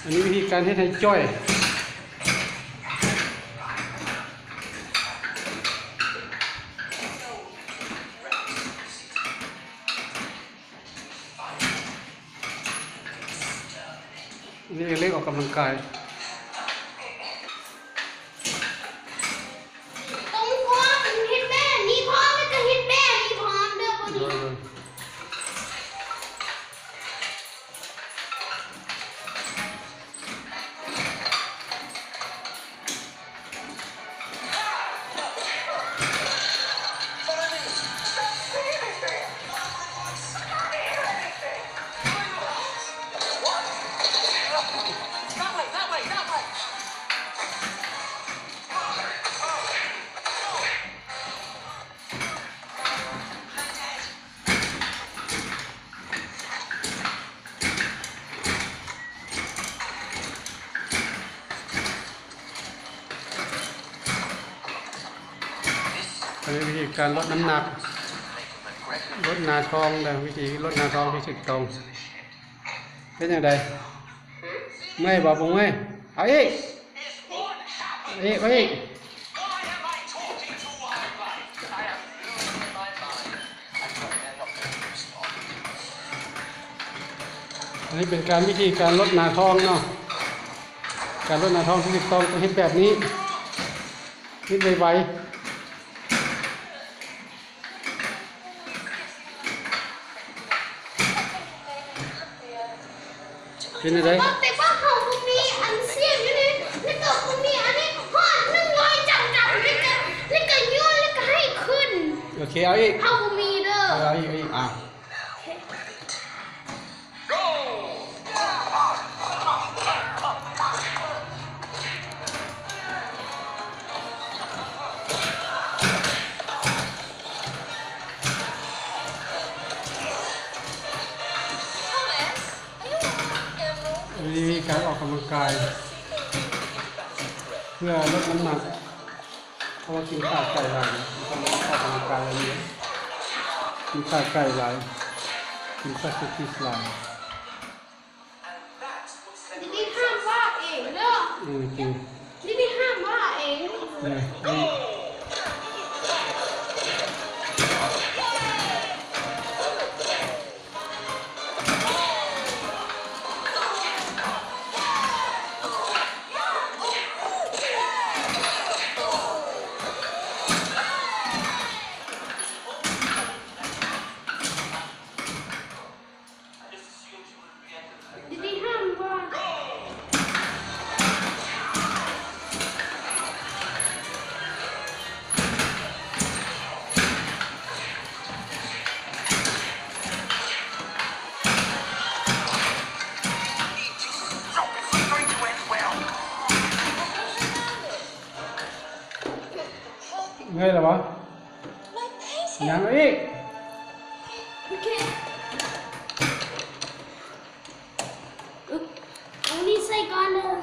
อันนี้วิธีการเฮ็ดให้จ้อยอันนี้เรียกออกกำลังกายอันนี้วิธีการลดน้ำหนักลดหนาท้องแต่วิธีลดหนาท้องที่ถูกต้องเป็นอย่างไรไม่บอกผมไม่เอาอีกเอาอีกอันนี้เป็นการวิธีการลดหนาท้องเนาะการลดหนาท้องที่ถูกต้องต้องเห็นแบบนี้นิดไวๆเป็นอะไรแต่ว่าเขาพวกนี้อันเสียอยู่นี่แล้วก็พวกนี้อันนี้หอด100จับแล้วก็ย้อนแล้วก็ให้ขึ้นโอเคเอาอีกเขาพวกนี้เด้อเอาอีกวิธีการออกกำลังกายเพื่อลดน้ำหนักเพราะว่ากินขาดไก่หลายต้องออกกำลังกายอะไรเยอะกินขาดไก่หลายกินขาดสุกี้หลายนี่ห้ามว่าเองเด้อจริงนี่ห้ามว่าเองเงยหรอวะยังอีกโอเคเอานี่ใส่ก่อนเลย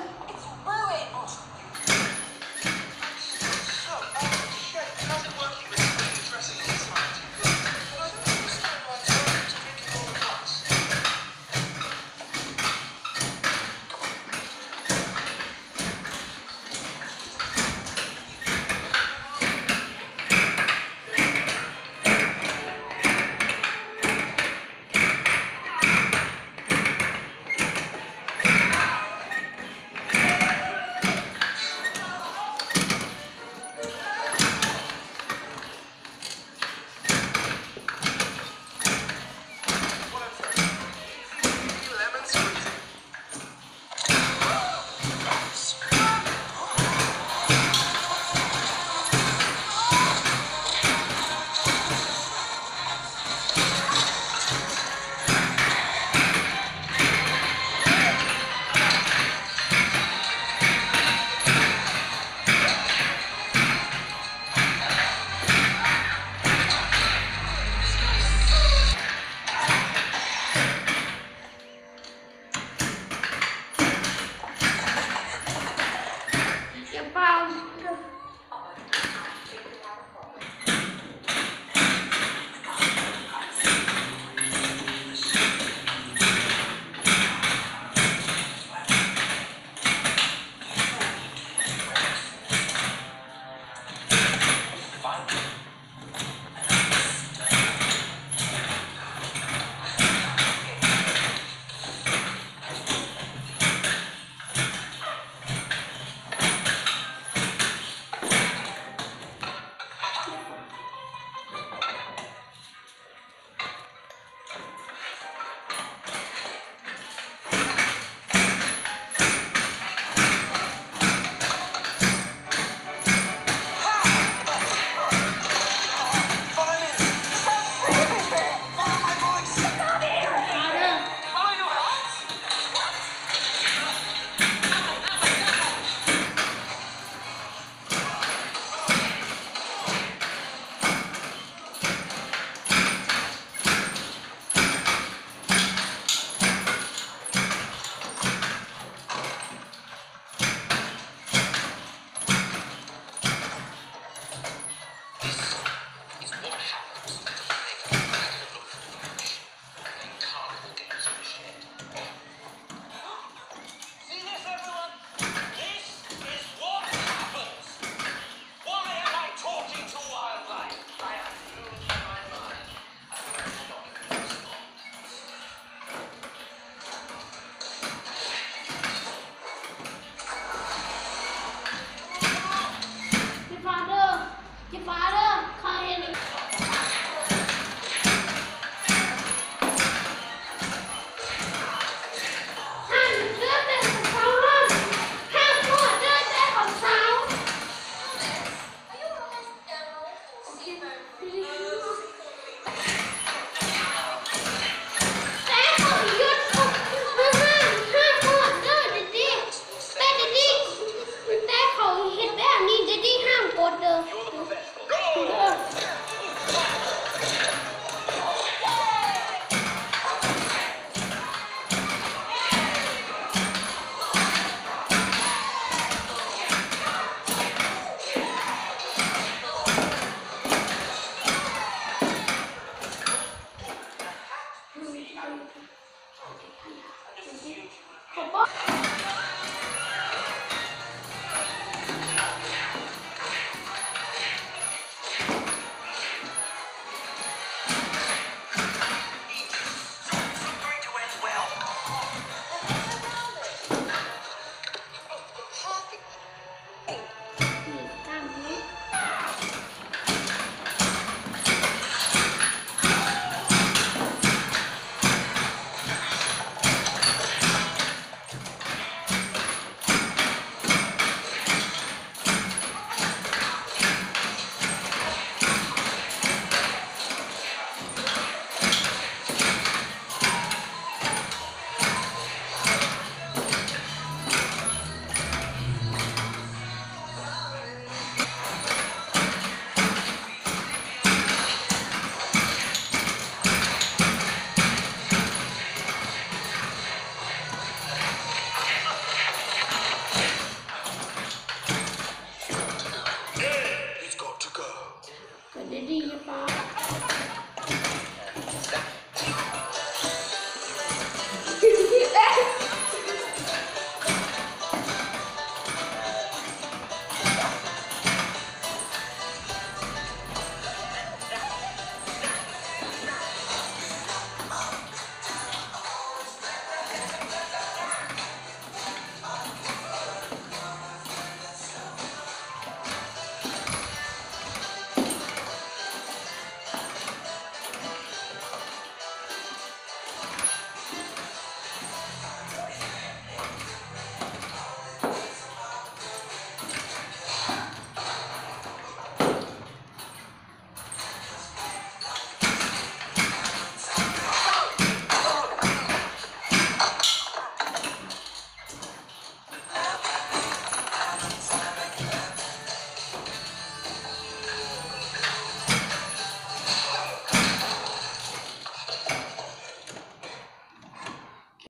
บอก